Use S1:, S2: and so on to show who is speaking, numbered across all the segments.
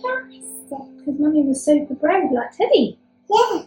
S1: plastic? Because Mummy was super brave like Teddy.
S2: Yes.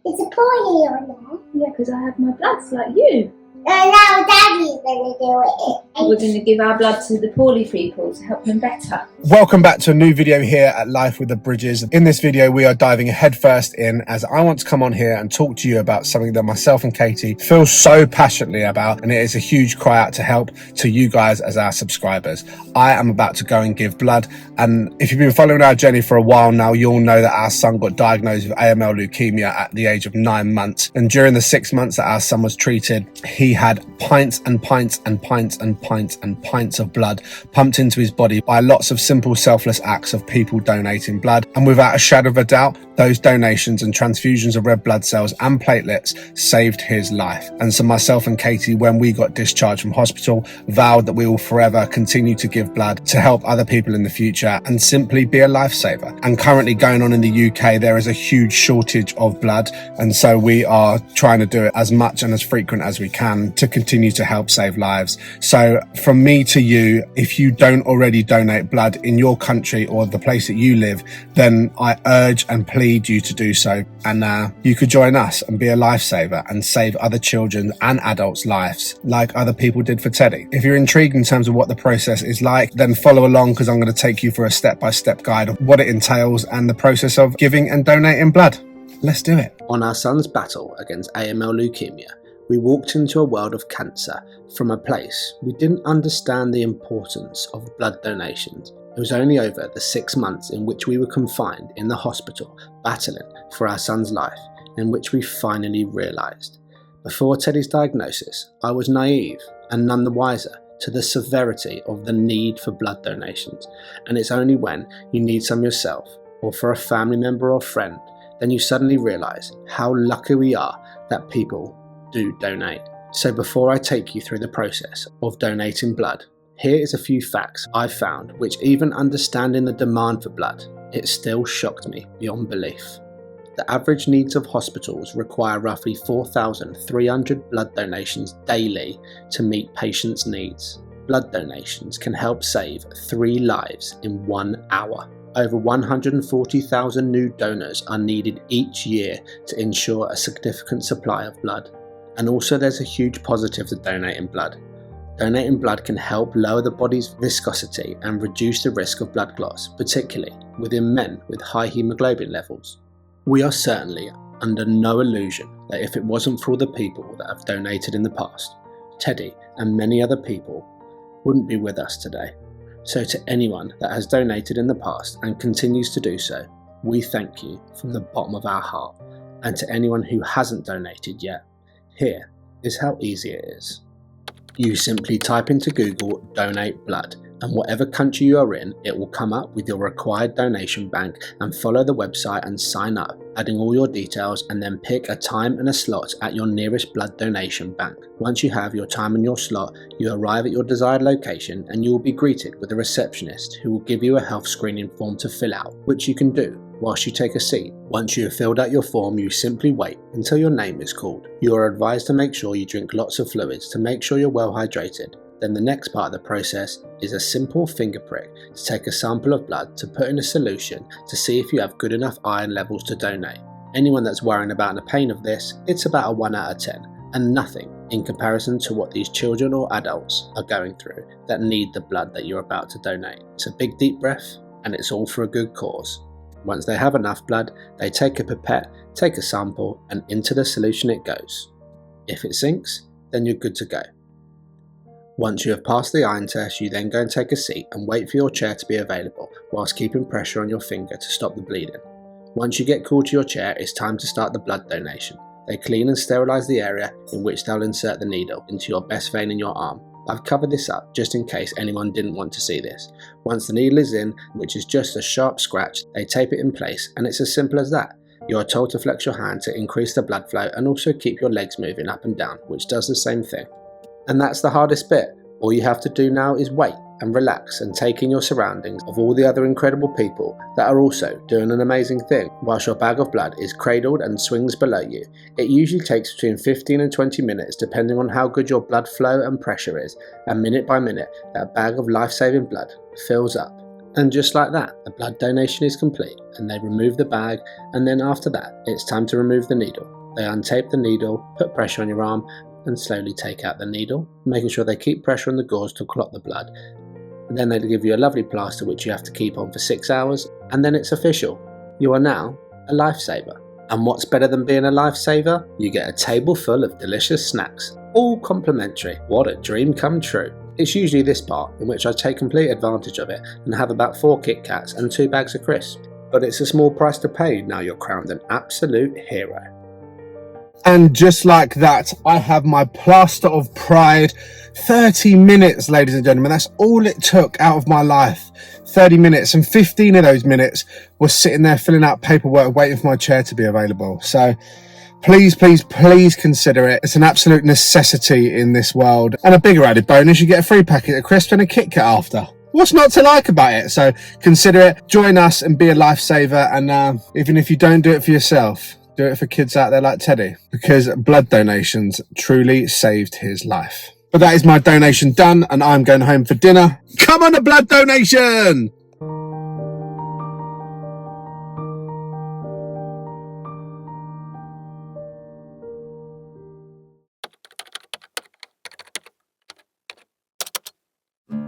S2: It's a poorly on there.
S1: Yeah, because I have my bloods like you.
S2: No, now Daddy's going to do it.
S1: We're going to give our blood to the poorly people to help them better.
S3: Welcome back to a new video here at Life with the Bridges. In this video, we are diving headfirst in as I want to come on here and talk to you about something that myself and Katie feel so passionately about, and it is a huge cry out to help to you guys as our subscribers. I am about to go and give blood, and if you've been following our journey for a while now, you'll know that our son got diagnosed with AML Leukaemia at the age of 9 months, and during the 6 months that our son was treated, he had pints and pints and pints and pints and pints of blood pumped into his body by lots of simple selfless acts of people donating blood. And without a shadow of a doubt, those donations and transfusions of red blood cells and platelets saved his life. And so myself and Katie, when we got discharged from hospital, vowed that we will forever continue to give blood to help other people in the future and simply be a lifesaver. And currently going on in the UK, there is a huge shortage of blood, and so we are trying to do it as much and as frequent as we can to continue to help save lives. So from me to you, if you don't already donate blood in your country or the place that you live, then I urge and plead you to do so. And you could join us and be a lifesaver and save other children and adults' lives like other people did for Teddy. If you're intrigued in terms of what the process is like, then follow along, because I'm going to take you for a step-by-step guide of what it entails and the process of giving and donating blood. Let's do it. On our son's battle against AML Leukaemia, we walked into a world of cancer from a place we didn't understand the importance of blood donations. It was only over the 6 months in which we were confined in the hospital battling for our son's life in which we finally realised. Before Teddy's diagnosis, I was naive and none the wiser to the severity of the need for blood donations, and it's only when you need some yourself or for a family member or friend then you suddenly realise how lucky we are that people do donate. So before I take you through the process of donating blood, here is a few facts I've found which, even understanding the demand for blood, it still shocked me beyond belief. The average needs of hospitals require roughly 4,300 blood donations daily to meet patients' needs. Blood donations can help save 3 lives in 1 hour. Over 140,000 new donors are needed each year to ensure a significant supply of blood. And also there's a huge positive to donating blood. Donating blood can help lower the body's viscosity and reduce the risk of blood clots, particularly within men with high hemoglobin levels. We are certainly under no illusion that if it wasn't for all the people that have donated in the past, Teddy and many other people wouldn't be with us today. So to anyone that has donated in the past and continues to do so, we thank you from the bottom of our heart. And to anyone who hasn't donated yet, here is how easy it is. You simply type into Google "donate blood", and whatever country you are in, it will come up with your required donation bank, and follow the website and sign up, adding all your details, and then pick a time and a slot at your nearest blood donation bank. Once you have your time and your slot, you arrive at your desired location and you will be greeted with a receptionist who will give you a health screening form to fill out, which you can do whilst you take a seat. Once you have filled out your form, you simply wait until your name is called. You are advised to make sure you drink lots of fluids to make sure you're well hydrated. Then the next part of the process is a simple finger prick to take a sample of blood to put in a solution to see if you have good enough iron levels to donate. Anyone that's worrying about the pain of this, it's about a 1 out of 10, and nothing in comparison to what these children or adults are going through that need the blood that you're about to donate. It's a big deep breath, and it's all for a good cause. Once they have enough blood, they take a pipette, take a sample, and into the solution it goes. If it sinks, then you're good to go. Once you have passed the iron test, you then go and take a seat and wait for your chair to be available whilst keeping pressure on your finger to stop the bleeding. Once you get called to your chair, it's time to start the blood donation. They clean and sterilise the area in which they'll insert the needle into your best vein in your arm. I've covered this up just in case anyone didn't want to see this. Once the needle is in, which is just a sharp scratch, they tape it in place, and it's as simple as that. You are told to flex your hand to increase the blood flow and also keep your legs moving up and down, which does the same thing. And that's the hardest bit. All you have to do now is wait and relax and take in your surroundings of all the other incredible people that are also doing an amazing thing. Whilst your bag of blood is cradled and swings below you, it usually takes between 15 and 20 minutes depending on how good your blood flow and pressure is, and minute by minute that bag of life-saving blood fills up And just like that, the blood donation is complete and they remove the bag, and then after that, it's time to remove the needle. They untape the needle, put pressure on your arm and slowly take out the needle, making sure they keep pressure on the gauze to clot the blood. And then they give you a lovely plaster which you have to keep on for 6 hours, and then it's official. You are now a lifesaver. And what's better than being a lifesaver? You get a table full of delicious snacks, all complimentary. What a dream come true. It's usually this part in which I take complete advantage of it and have about 4 Kit Kats and 2 bags of crisps. But it's a small price to pay now you're crowned an absolute hero. And just like that, I have my plaster of pride. 30 minutes, ladies and gentlemen. That's all it took out of my life. 30 minutes, and 15 of those minutes was sitting there filling out paperwork, waiting for my chair to be available. So please, please, please consider it. It's an absolute necessity in this world. And a bigger added bonus, you get a free packet of crisps and a Kit Kat after. What's not to like about it? So consider it, join us and be a lifesaver. And even if you don't do it for yourself, do it for kids out there like Teddy, because blood donations truly saved his life. But that is my donation done, and I'm going home for dinner. Come on, a blood donation!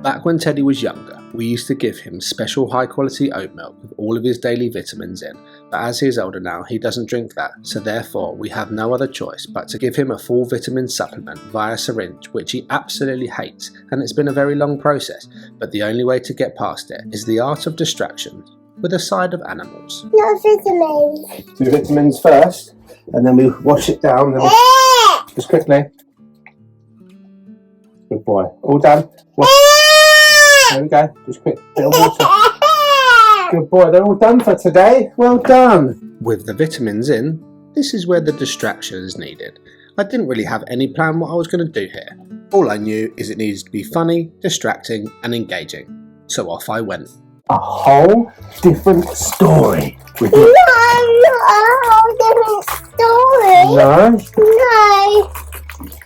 S3: Back when Teddy was younger, we used to give him special high quality oat milk with all of his daily vitamins in, but as he is older now, he doesn't drink that, so therefore we have no other choice but to give him a full vitamin supplement via syringe, which he absolutely hates, and it's been a very long process, but the only way to get past it is the art of distraction with a side of animals.
S2: No vitamins.
S3: 2 vitamins first, and then we wash it down, and just quickly. Good boy. All done? There we go, just quick bit of water. Good boy, they're all done for today. Well done. With the vitamins in, this is where the distraction is needed. I didn't really have any plan what I was going to do here. All I knew is it needs to be funny, distracting and engaging. So off I went. A whole different story. With
S2: No, a whole different story.
S3: No,
S2: No.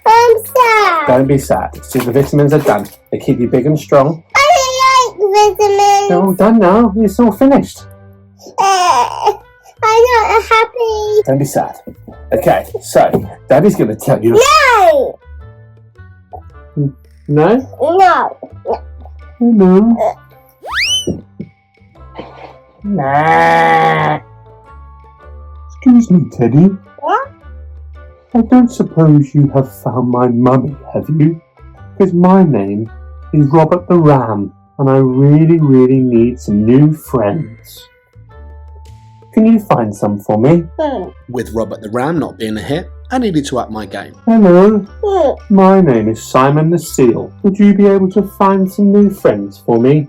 S2: I'm sad.
S3: don't be sad. See, the vitamins are done. They keep you big and strong.
S2: I don't like vitamins.
S3: They're all done now. It's all finished.
S2: I'm not happy.
S3: Don't be sad. Okay, so Daddy's going to tell you.
S2: No.
S3: No?
S2: No.
S3: No. Nah. Excuse me, Teddy.
S2: What?
S3: I don't suppose you have found my mummy, have you? Because my name is Robert the Ram, and I really, really need some new friends. Can you find some for me? With Robert the Ram not being a hit, I needed to up my game. Hello, my name is Simon the Seal. Would you be able to find some new friends for me?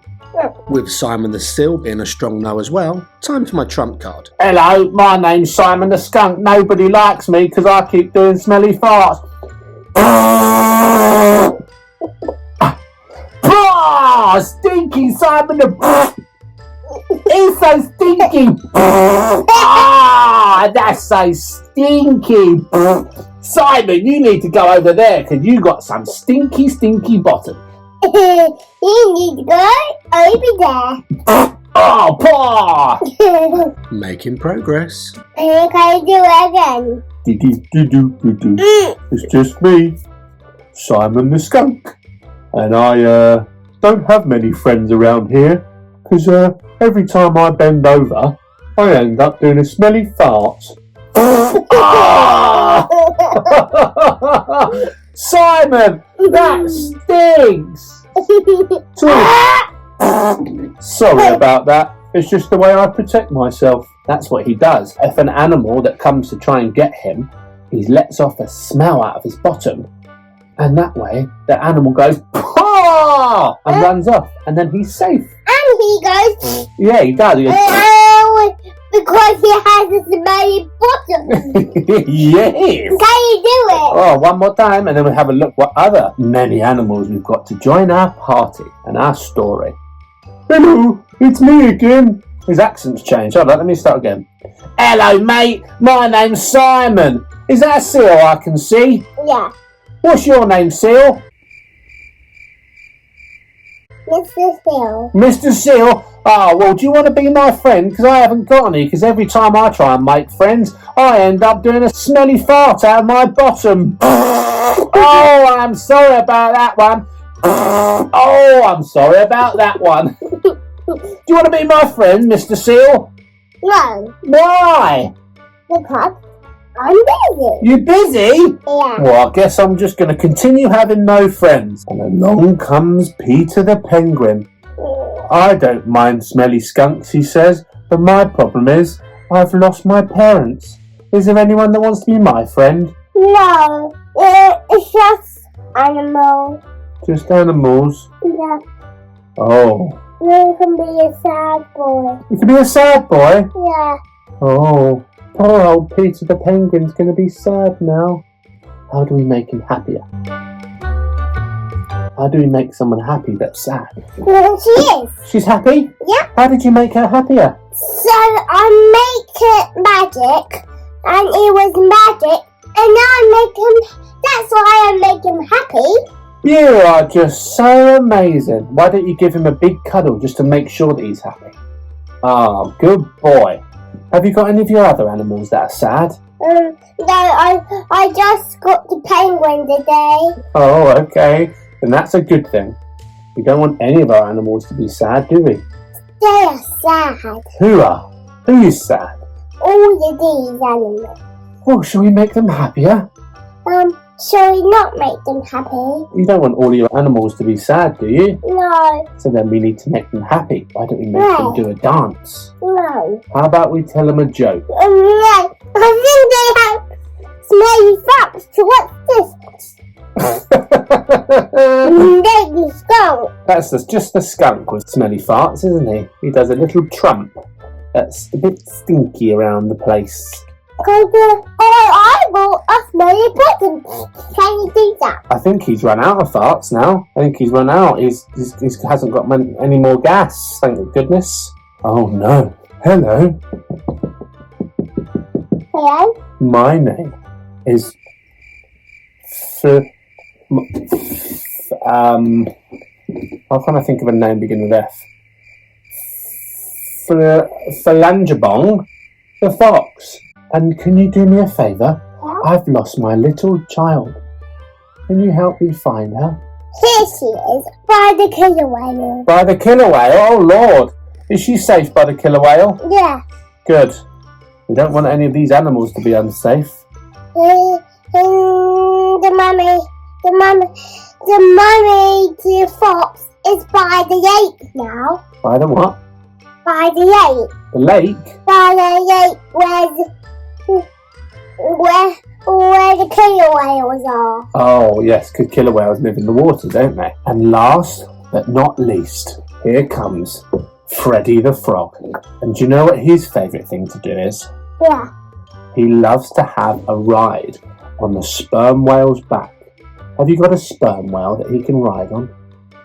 S3: With Simon the Seal being a strong no as well, time for my trump card. Hello, my name's Simon the Skunk. Nobody likes me because I keep doing smelly farts. Stinky Simon the... It's so stinky. That's so stinky. Simon, you need to go over there because you got some stinky, stinky bottom.
S2: You need to go over there.
S3: Oh, paw! Making progress.
S2: Can I do it again?
S3: It's just me, Simon the Skunk. And I don't have many friends around here because every time I bend over, I end up doing a smelly fart. Simon, that stinks! Sorry about that. It's just the way I protect myself. That's what he does. If an animal that comes to try and get him, he lets off a smell out of his bottom. And that way, the animal goes, "Paw!" and runs off. And then he's safe.
S2: And he goes,
S3: Yeah, he does. He goes,
S2: because he has a smelly bottom.
S3: yes.
S2: Can you do it?
S3: Oh, one more time, and then we'll have a look what other many animals we've got to join our party and our story. Hello, it's me again. His accent's changed. Hold on, let me start again. Hello, mate. My name's Simon. Is that a seal I can see?
S2: Yeah.
S3: What's your name, Seal?
S2: Mr. Seal.
S3: Mr. Seal? Oh, well, do you want to be my friend? Because I haven't got any, because every time I try and make friends, I end up doing a smelly fart out of my bottom. Oh, I'm sorry about that one. Oh, I'm sorry about that one. Do you want to be my friend, Mr. Seal?
S2: No,
S3: Why?
S2: because I'm busy.
S3: You busy?
S2: Yeah.
S3: Well, I guess I'm just going to continue having no friends. And along comes Peter the Penguin. I don't mind smelly skunks, he says, but my problem is I've lost my parents. Is there anyone that wants to be my friend?
S2: No, it's just animals.
S3: Just animals?
S2: Yeah.
S3: Oh.
S2: You can be a sad boy.
S3: You can be a sad boy?
S2: Yeah.
S3: Oh. Poor old Peter the Penguin's going to be sad now. How do we make him happier? How do we make someone happy that's sad?
S2: Well, she is.
S3: She's happy?
S2: Yeah.
S3: How did you make her happier?
S2: So I make it magic, and it was magic, and now I make him. That's why I make him happy.
S3: You are just so amazing. Why don't you give him a big cuddle just to make sure that he's happy? Oh, good boy. Have you got any of your other animals that are sad?
S2: No, I just got the penguin today.
S3: Oh, okay. Then that's a good thing. We don't want any of our animals to be sad, do we?
S2: They are sad.
S3: Who are? Who is sad?
S2: All of these animals.
S3: Well, shall we make them happier?
S2: Shall we not make them happy?
S3: You don't want all your animals to be sad, do you?
S2: No,
S3: So then we need to make them happy. Why don't we make
S2: No.
S3: them do a dance?
S2: no.
S3: How about we tell them a joke?
S2: No. I think they have smelly flaps. So what's this? Baby skunk.
S3: That's just the skunk with smelly farts, isn't he? He does a little trump that's a bit stinky around the place.
S2: I bought a smelly present. Can you do that?
S3: I think he's run out of farts now. I think he's run out. He hasn't got any more gas, thank goodness. Oh no. Hello.
S2: Hello?
S3: My name is how can I think of a name beginning with F? Phalangabong the fox. And can you do me a favour?
S2: Yeah?
S3: I've lost my little child. Can you help me find her?
S2: Here she is, by the killer whale.
S3: By the killer whale? Oh Lord! Is she safe by the killer whale?
S2: Yeah.
S3: Good. We don't want any of these animals to be unsafe.
S2: The mummy to the fox is by the lake now.
S3: By the what?
S2: By the lake.
S3: The lake?
S2: By the lake where the killer whales are.
S3: Oh yes, because killer whales live in the water, don't they? And last but not least, here comes Freddy the Frog. And do you know what his favourite thing to do is?
S2: Yeah.
S3: He loves to have a ride on the sperm whale's back. Have you got a sperm whale that he can ride on?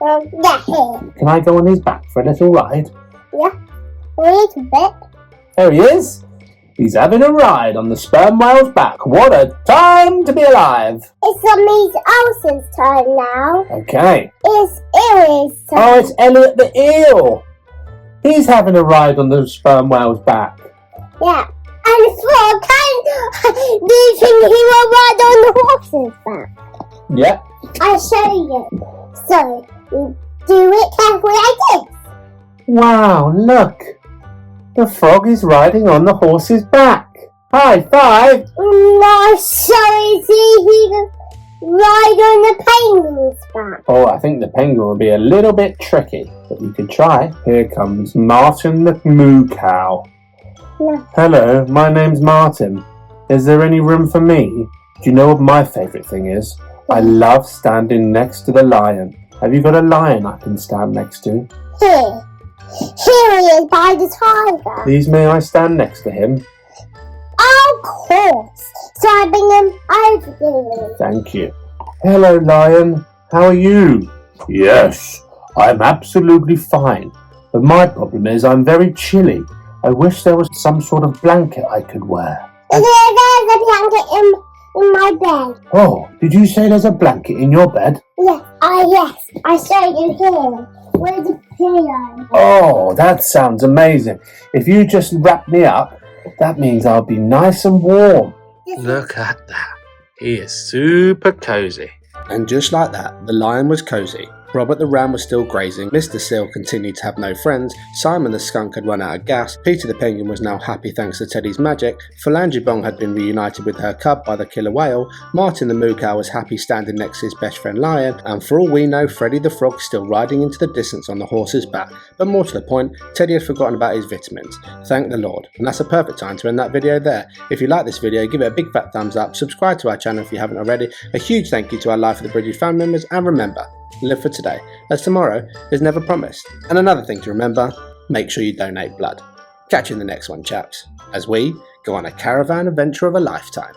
S2: Yeah, here.
S3: Can I go on his back for a little ride?
S2: Yeah. A little bit.
S3: There he is. He's having a ride on the sperm whale's back. What a time to be alive.
S2: It's Miss Elson's turn now.
S3: Okay.
S2: It's Erie's turn.
S3: Oh, it's Elliot the eel. He's having a ride on the sperm whale's back.
S2: Yeah. And the frog do you think he will ride on the horse's back?
S3: Yep.
S2: I'll show you. So, you do it carefully like this.
S3: Wow, look. The frog is riding on the horse's back. High five.
S2: No, sorry, see, he can ride on the penguin's back.
S3: Oh, I think the penguin will be a little bit tricky, but you could try. Here comes Martin the moo cow.
S2: No.
S3: Hello, my name's Martin. Is there any room for me? Do you know what my favourite thing is? I love standing next to the lion. Have you got a lion I can stand next to?
S2: Here. Here he is by the tiger.
S3: Please may I stand next to him?
S2: Of course. So I bring him over to you.
S3: Thank you. Hello, lion. How are you? Yes, I'm absolutely fine. But my problem is I'm very chilly. I wish there was some sort of blanket I could wear.
S2: There's a blanket in my bed.
S3: Oh, did you say there's a blanket in your bed?
S2: Yes. Yes. I show you here. Where's the pillow.
S3: Oh, that sounds amazing. If you just wrap me up, that means I'll be nice and warm. Look at that. He is super cozy. And just like that, the lion was cozy. Robert the ram was still grazing, Mr. Seal continued to have no friends, Simon the skunk had run out of gas, Peter the penguin was now happy thanks to Teddy's magic, Phalangibong had been reunited with her cub by the killer whale, Martin the moo cow was happy standing next to his best friend Lion, and for all we know, Freddy the frog still riding into the distance on the horse's back. But more to the point, Teddy had forgotten about his vitamins. Thank the Lord. And that's a perfect time to end that video there. If you like this video, give it a big fat thumbs up, subscribe to our channel if you haven't already, a huge thank you to our Life of the Bridges family members, and remember, live for today, as tomorrow is never promised. And another thing to remember, make sure you donate blood. Catch you in the next one, chaps, as we go on a caravan adventure of a lifetime.